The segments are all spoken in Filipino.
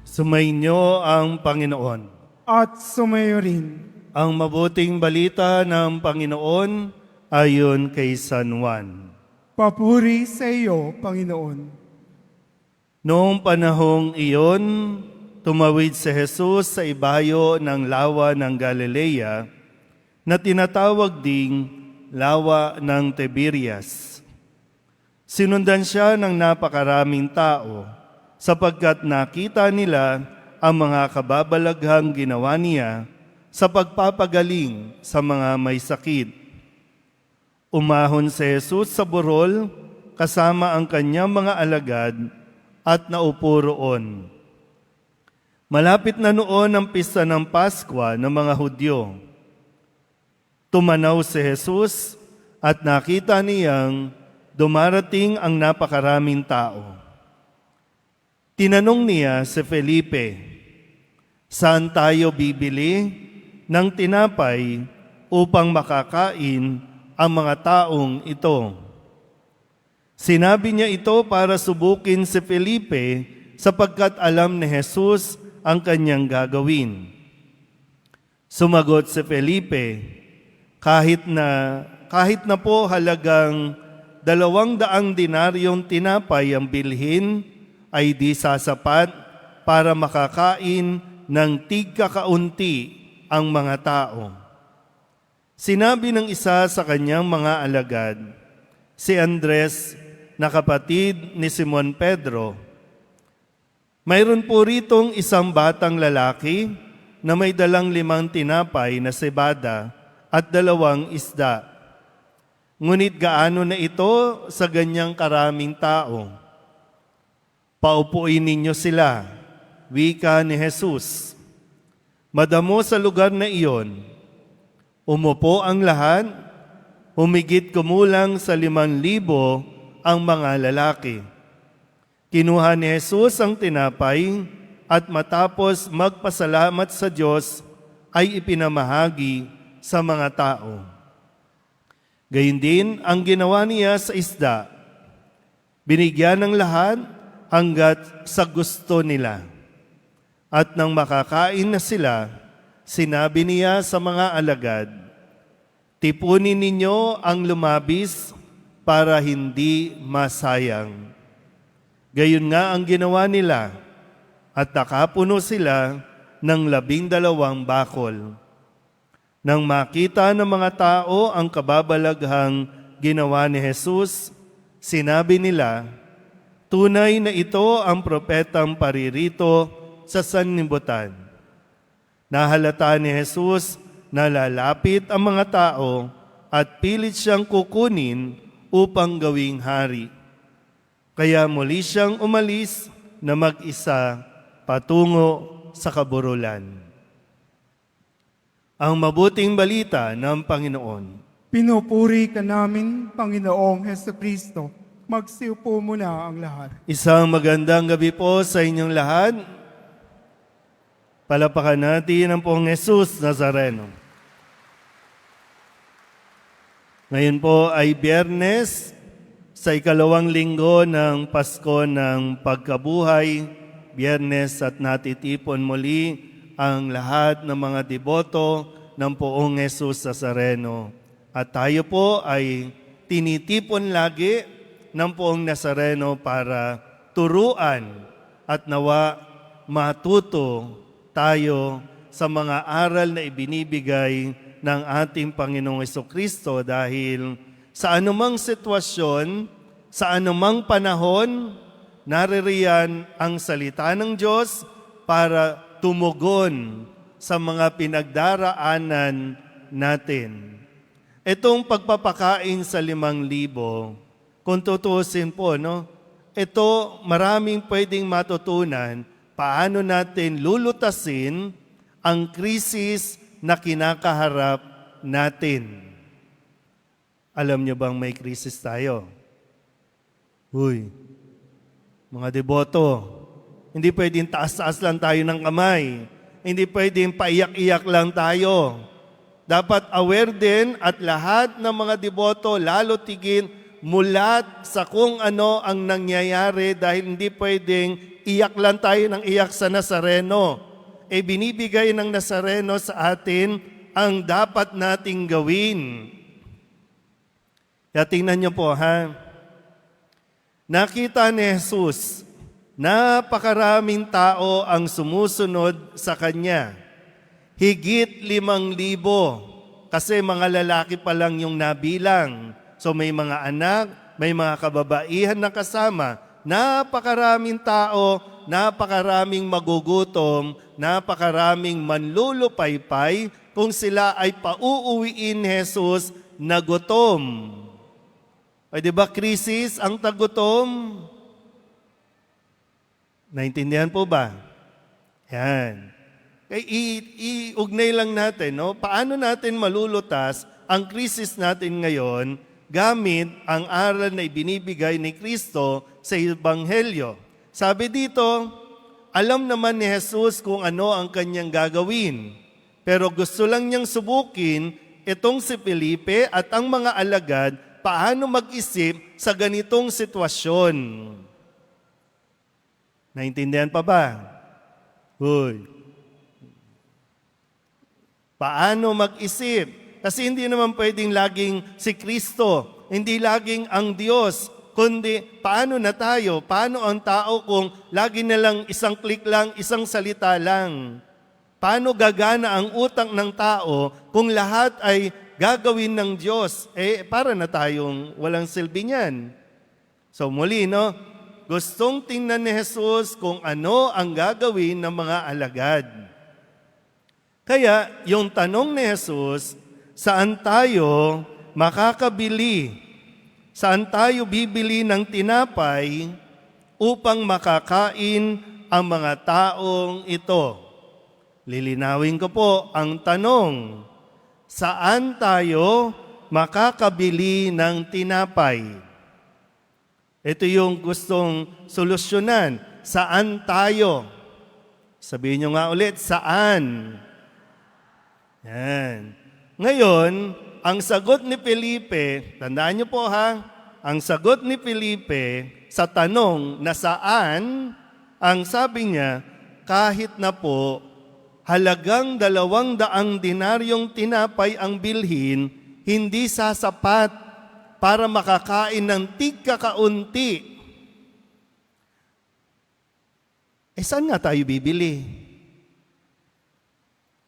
Sumainyo ang Panginoon. At sumayo rin. Ang mabuting balita ng Panginoon ayon kay San Juan. Papuri sa iyo, Panginoon. Noong panahong iyon, tumawid si Jesus sa ibayo ng lawa ng Galilea na tinatawag ding lawa ng Tiberias. Sinundan siya ng napakaraming tao sapagkat nakita nila ang mga kababalaghang ginawa niya sa pagpapagaling sa mga may sakit. Umahon si Jesus sa burol kasama ang kanyang mga alagad at naupo roon. Malapit na noon ang pista ng Paskwa ng mga Hudyo. Tumanaw si Jesus at nakita niyang dumarating ang napakaraming tao. Tinanong niya si Felipe, "Saan tayo bibili ng tinapay upang makakain ang mga taong ito?" Sinabi niya ito para subukin si Felipe sapagkat alam ni Jesus ang kanyang gagawin. Sumagot si Felipe, kahit na po halagang 200 dinaryong tinapay ang bilhin, ay di sasapat para makakain ng tigkakaunti ang mga tao. Sinabi ng isa sa kanyang mga alagad, si Andres na kapatid ni Simon Pedro, "Mayroon po ritong isang batang lalaki na may dalang 5 tinapay na sebada at 2 isda. Ngunit gaano na ito sa ganyang karaming tao? Paupuin ninyo sila," wika ni Jesus. Madamo sa lugar na iyon, umupo ang lahat, humigit kumulang sa 5,000 ang mga lalaki. Kinuha ni Jesus ang tinapay at matapos magpasalamat sa Diyos ay ipinamahagi sa mga tao. Gayun din ang ginawa niya sa isda. Binigyan ng lahat hanggat sa gusto nila. At nang makakain na sila, sinabi niya sa mga alagad, "Tipunin ninyo ang lumabis para hindi masayang." Gayon nga ang ginawa nila at nakapuno sila ng 12 bakol. Nang makita ng mga tao ang kababalaghang ginawa ni Jesus, sinabi nila, "Tunay na ito ang propetang paririto sa sanlibutan." Nahalata ni Jesus na lalapit ang mga tao at pilit siyang kukunin upang gawing hari. Kaya muli siyang umalis na mag-isa patungo sa kaburulan. Ang mabuting balita ng Panginoon. Pinupuri ka namin, Panginoong Hesukristo. Magsiupo muna ang lahat. Isang magandang gabi po sa inyong lahat. Palapakan natin ang pong Jesus Nazareno. Ngayon po ay Biyernes, sa 2nd linggo ng Pasko ng Pagkabuhay. Biyernes at natitipon muli ang lahat ng mga deboto ng poong Jesus Nazareno. At tayo po ay tinitipon lagi ng poong Nazareno para turuan at nawa matuto tayo sa mga aral na ibinibigay ng ating Panginoong Hesukristo dahil sa anumang sitwasyon, sa anumang panahon, naririyan ang salita ng Diyos para tumugon sa mga pinagdaraanan natin. Itong pagpapakain sa 5,000, kung tutuusin po, ito maraming pwedeng matutunan paano natin lulutasin ang krisis na kinakaharap natin. Alam niyo bang may krisis tayo? Uy, mga deboto, hindi pwedeng taas-taas lang tayo ng kamay. Hindi pwedeng paiyak-iyak lang tayo. Dapat aware din at lahat ng mga deboto lalo tigin mulat sa kung ano ang nangyayari dahil hindi pwedeng iyak lang tayo ng iyak sa Nazareno. Binibigay ng Nazareno sa atin ang dapat nating gawin. Kaya tingnan niyo po ha. Nakita ni Jesus, napakaraming tao ang sumusunod sa Kanya. Higit 5,000 kasi mga lalaki pa lang yung nabilang. So may mga anak, may mga kababaihan na kasama. Napakaraming tao, napakaraming magugutom, napakaraming manlulupaypay kung sila ay pauuwiin ni Jesus na gutom. Ay di ba krisis ang tagutom? Naintindihan po ba? Yan. Kaya iugnay lang natin, no? Paano natin malulutas ang krisis natin ngayon gamit ang aral na ibinibigay ni Kristo sa Ebanghelyo. Sabi dito, alam naman ni Jesus kung ano ang kanyang gagawin. Pero gusto lang niyang subukin itong si Felipe at ang mga alagad paano mag-isip sa ganitong sitwasyon. Naintindihan pa ba? Uy. Paano mag-isip? Kasi hindi naman pwedeng laging si Kristo, hindi laging ang Diyos, kundi paano na tayo? Paano ang tao kung lagi na lang isang click lang, isang salita lang? Paano gagana ang utak ng tao kung lahat ay gagawin ng Diyos? Para na tayong walang silbi niyan. So muli, no? Gustong tingnan ni Jesus kung ano ang gagawin ng mga alagad. Kaya, yung tanong ni Jesus, saan tayo makakabili? Saan tayo bibili ng tinapay upang makakain ang mga taong ito? Lilinawin ko po ang tanong, saan tayo makakabili ng tinapay? Ito yung gustong solusyonan. Saan tayo? Sabihin nyo nga ulit, saan? Yan. Ngayon, ang sagot ni Felipe, tandaan nyo po ha, ang sagot ni Felipe sa tanong na saan, ang sabi niya, kahit na po halagang 200 dinaryong tinapay ang bilhin, hindi sasapat para makakain ng tigkakaunti. Saan nga tayo bibili?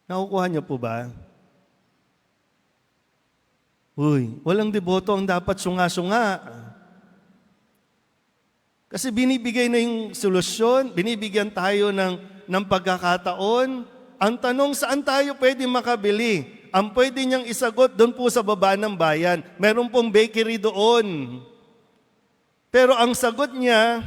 Nakukuha niyo po ba? Uy, walang deboto ang dapat sunga-sunga. Kasi binibigay na yung solusyon, binibigyan tayo ng pagkakataon. Ang tanong, saan tayo pwede makabili? Ang pwede niyang isagot doon po sa baba ng bayan. Meron pong bakery doon. Pero ang sagot niya,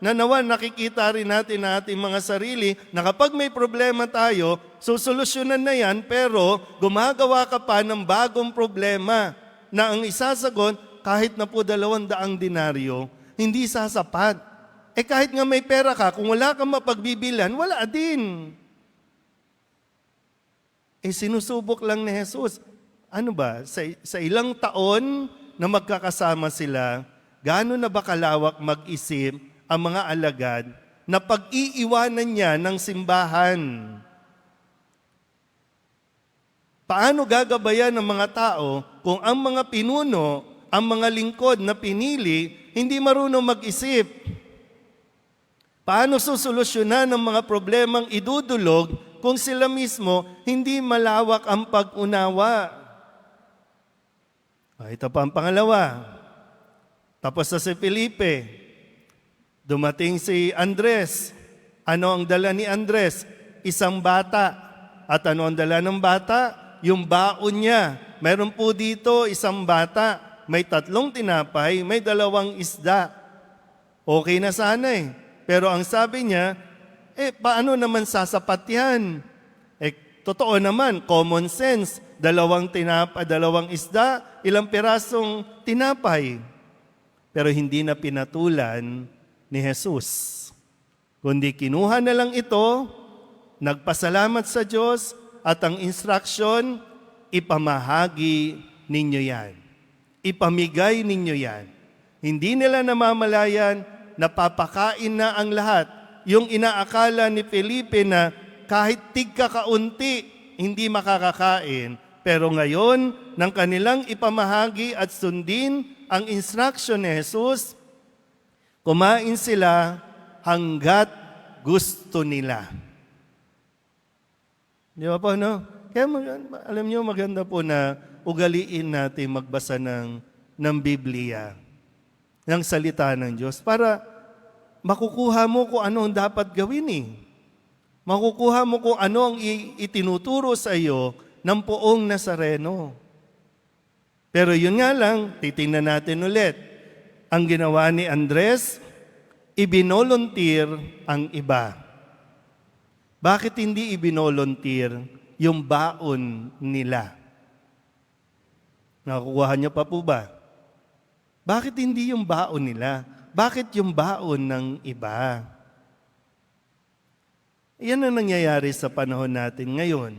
na nawa nakikita rin natin na ating mga sarili, na kapag may problema tayo, susolusyonan na yan, pero gumagawa ka pa ng bagong problema na ang isasagot, kahit na po 200 denaryo, hindi sasapat. Kahit nga may pera ka, kung wala kang mapagbibilan, wala din. Sinusubok lang ni Jesus. Ano ba? Sa ilang taon na magkakasama sila, gaano na ba kalawak mag-isip ang mga alagad na pag-iiwanan niya ng simbahan? Paano gagabayan ng mga tao kung ang mga pinuno, ang mga lingkod na pinili, hindi marunong mag-isip? Paano susolusyonan ang mga problemang idudulog kung sila mismo hindi malawak ang pag-unawa? Ito pa ang pangalawa. Tapos na si Felipe. Dumating si Andres. Ano ang dala ni Andres? Isang bata. At ano ang dala ng bata? Yung baon niya. Meron po dito isang bata. May 3 tinapay, may 2 isda. Okay na sana eh. Pero ang sabi niya, paano naman sasapat yan? Totoo naman, common sense. 2 tinapay, 2 isda, ilang pirasong tinapay. Pero hindi na pinatulan ni Jesus. Kundi kinuha na lang ito, nagpasalamat sa Diyos, at ang instruction, ipamahagi ninyo yan. Ipamigay ninyo yan. Hindi nila namamalayan, napapakain na ang lahat. yung inaakala ni Felipe na kahit tigkakaunti, hindi makakakain. Pero ngayon, nang kanilang ipamahagi at sundin ang instruction ni Jesus, kumain sila hanggat gusto nila. Di ba po, no? Kaya alam niyo, maganda po na ugaliin natin magbasa ng Biblia, ng salita ng Diyos, para makukuha mo kung ano ang dapat gawin eh. Makukuha mo kung ano ang itinuturo sa iyo ng poong Nazareno. Pero yun nga lang, titingnan natin ulit. Ang ginawa ni Andres, ibinolunteer ang iba. Bakit hindi ibinolunteer yung baon nila? Nakukuha niyo pa po ba? Bakit hindi yung baon nila? Bakit yung baon ng iba? Yan ang nangyayari sa panahon natin ngayon.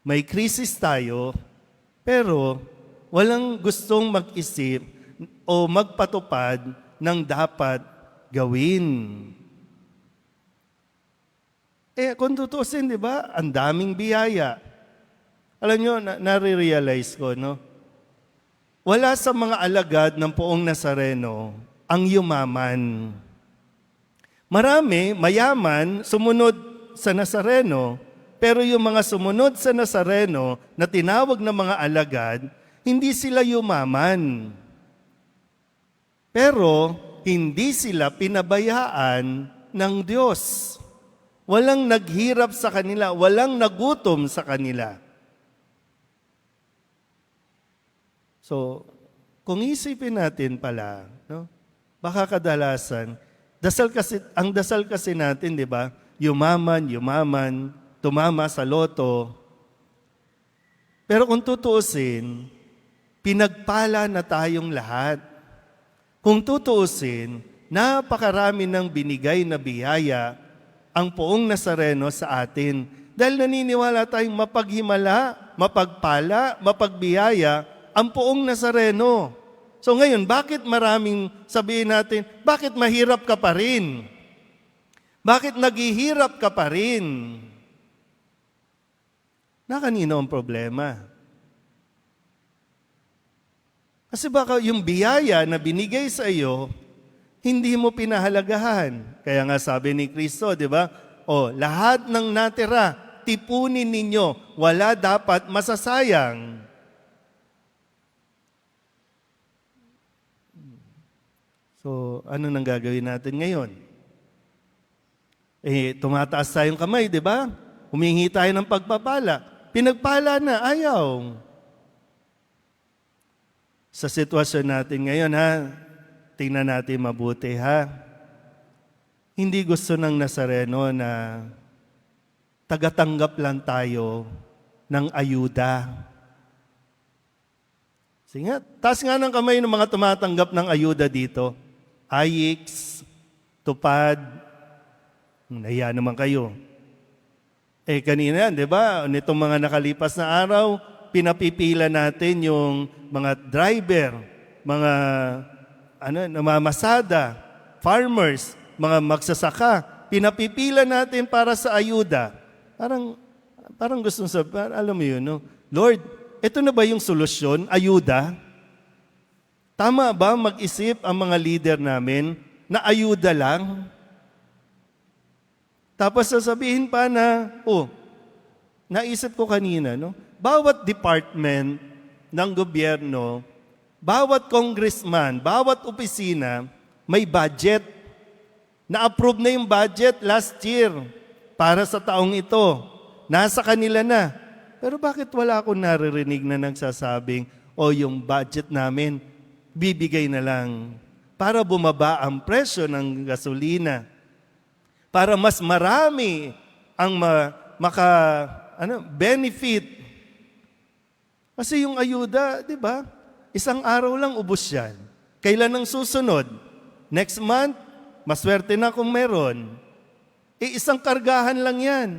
May krisis tayo, pero walang gustong mag-isip o magpatupad ng dapat gawin. Kung tutusin, di ba? Ang daming biyaya. Alam nyo, nare-realize ko, no? Wala sa mga alagad ng poong Nazareno ang yumaman. Marami, mayaman, sumunod sa Nazareno, pero yung mga sumunod sa Nazareno na tinawag na mga alagad, hindi sila yumaman. Pero hindi sila pinabayaan ng Diyos. Walang naghirap sa kanila, walang nagutom sa kanila. So, kung isipin natin pala, no? Baka kadalasan, ang dasal kasi natin, di ba? Yumaman, tumama sa loto. Pero kung tutuusin, pinagpala na tayong lahat. Kung tutuusin, napakarami ng binigay na biyaya ang poong Nazareno sa atin. Dahil naniniwala tayong mapaghimala, mapagpala, mapagbiyaya ang poong Nazareno. So ngayon, bakit maraming sabihin natin, bakit mahirap ka pa rin? Bakit naghihirap ka pa rin? Na kanino ang problema? Kasi baka yung biyaya na binigay sa iyo, hindi mo pinahalagahan. Kaya nga sabi ni Kristo, di ba? Lahat ng natira, tipunin ninyo, wala dapat masasayang. So, ano nang gagawin natin ngayon? Tumataas tayong kamay, di ba? Humingi tayo ng pagpapala. Pinagpala na, ayaw. Sa sitwasyon natin ngayon, tingnan natin mabuti, Hindi gusto ng Nazareno na tagatanggap lang tayo ng ayuda. Sige nga, taas nga ng kamay ng mga tumatanggap ng ayuda dito. Ayix, Tupad, nahiya naman kayo. Kanina yan, di ba? Nitong mga nakalipas na araw, pinapipila natin yung mga driver, mga namamasada, farmers, mga magsasaka. Pinapipila natin para sa ayuda. Parang gustong sabihin, alam mo yun, no? Lord, ito na ba yung solusyon? Ayuda? Tama ba mag-isip ang mga leader namin na ayuda lang? Tapos sasabihin pa na, naisip ko kanina, no? Bawat department ng gobyerno, bawat congressman, bawat opisina, may budget. Na-approve na yung budget last year para sa taong ito. Nasa kanila na. Pero bakit wala akong naririnig na nagsasabing, yung budget namin, bibigay na lang para bumaba ang presyo ng gasolina, para mas marami ang benefit. Kasi yung ayuda, di ba? Isang araw lang ubos yan. Kailan ang susunod? Next month, maswerte na kung meron. Isang kargahan lang yan.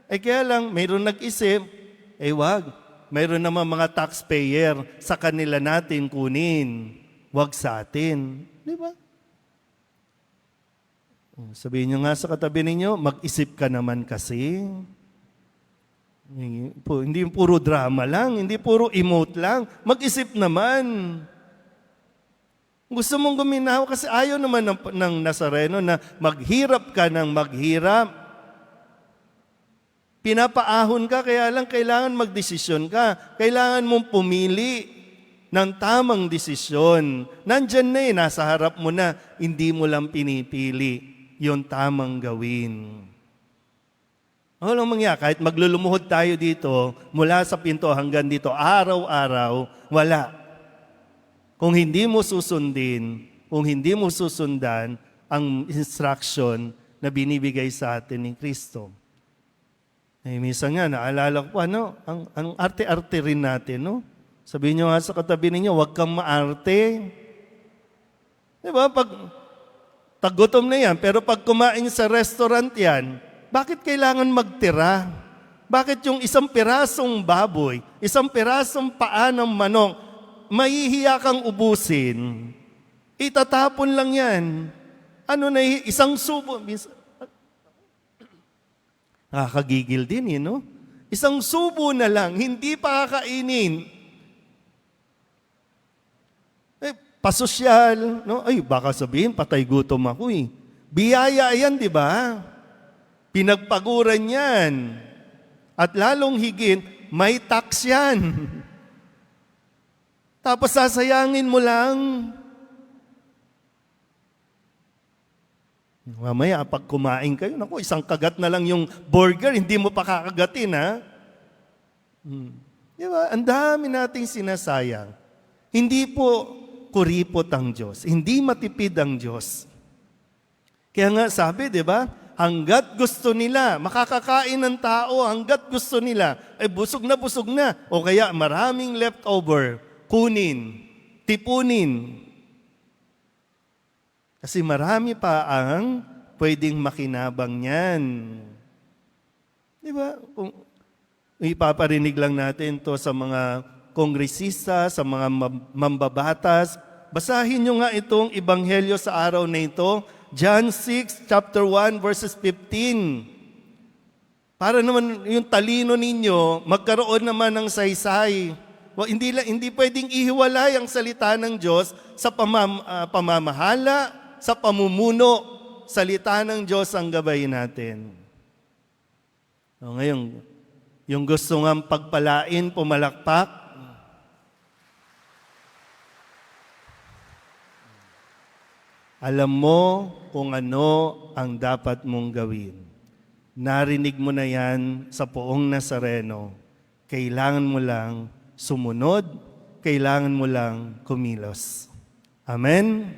Kaya lang, mayroon nag-isip, wag. Mayroon naman mga taxpayer sa kanila natin kunin. Wag sa atin. Di ba? Sabihin nyo nga sa katabi ninyo, mag-isip ka naman kasi. Hindi puro drama lang, hindi puro emote lang. Mag-isip naman. Gusto mong guminawa kasi ayaw naman ng Nazareno na maghirap ka ng maghirap. Pinapaahon ka, kaya lang kailangan magdesisyon ka. Kailangan mong pumili ng tamang desisyon. Nandyan na nasa harap mo na, hindi mo lang pinipili yung tamang gawin. Walang mangyari, kahit maglulumuhod tayo dito, mula sa pinto hanggang dito, araw-araw, wala. Kung hindi mo susundin, kung hindi mo susundan ang instruction na binibigay sa atin ni Kristo. Minsan nga, naalala ko pa, ang arte-arte rin natin, no? Sabihin nyo nga sa katabi ninyo, huwag kang maarte. Diba? Tagutom na yan, pero pag kumain sa restaurant yan, bakit kailangan magtira? Bakit yung isang pirasong baboy, isang pirasong paa ng manok, mahihiya kang ubusin? Itatapon lang yan. Isang subo. Nakakagigil din, no? Isang subo na lang, hindi pa kakainin. Pasosyal, no? Ay, baka sabihin, patay gutom ako eh. Biyaya yan, di ba? Pinagpaguran yan. At lalong higit, may tax yan. Tapos sasayangin mo lang. Mamaya, pag kumain kayo, naku, isang kagat na lang yung burger, hindi mo pa kakagatin, ha? Di ba? Ang dami nating sinasayang. Hindi po kuripot ang Diyos. Hindi matipid ang Diyos. Kaya nga sabi, di ba? Hanggat gusto nila, makakakain ng tao, hanggat gusto nila, ay busog na, o kaya maraming leftover, kunin, tipunin. Kasi marami pa ang pwedeng makinabang niyan. Di ba? Kung ipaparinig lang natin to sa mga kongresista, sa mga mambabatas, basahin nyo nga itong ebanghelyo sa araw na ito, John 6, chapter 1, verses 15. Para naman yung talino ninyo, magkaroon naman ng saysay. Hindi pwedeng ihiwalay ang salita ng Diyos sa pamamahala, sa pamumuno. Salita ng Diyos ang gabayin natin. Ngayon, yung gusto nga pagpalain, pumalakpak, alam mo kung ano ang dapat mong gawin. Narinig mo na yan sa poong Nazareno. Kailangan mo lang sumunod, kailangan mo lang kumilos. Amen?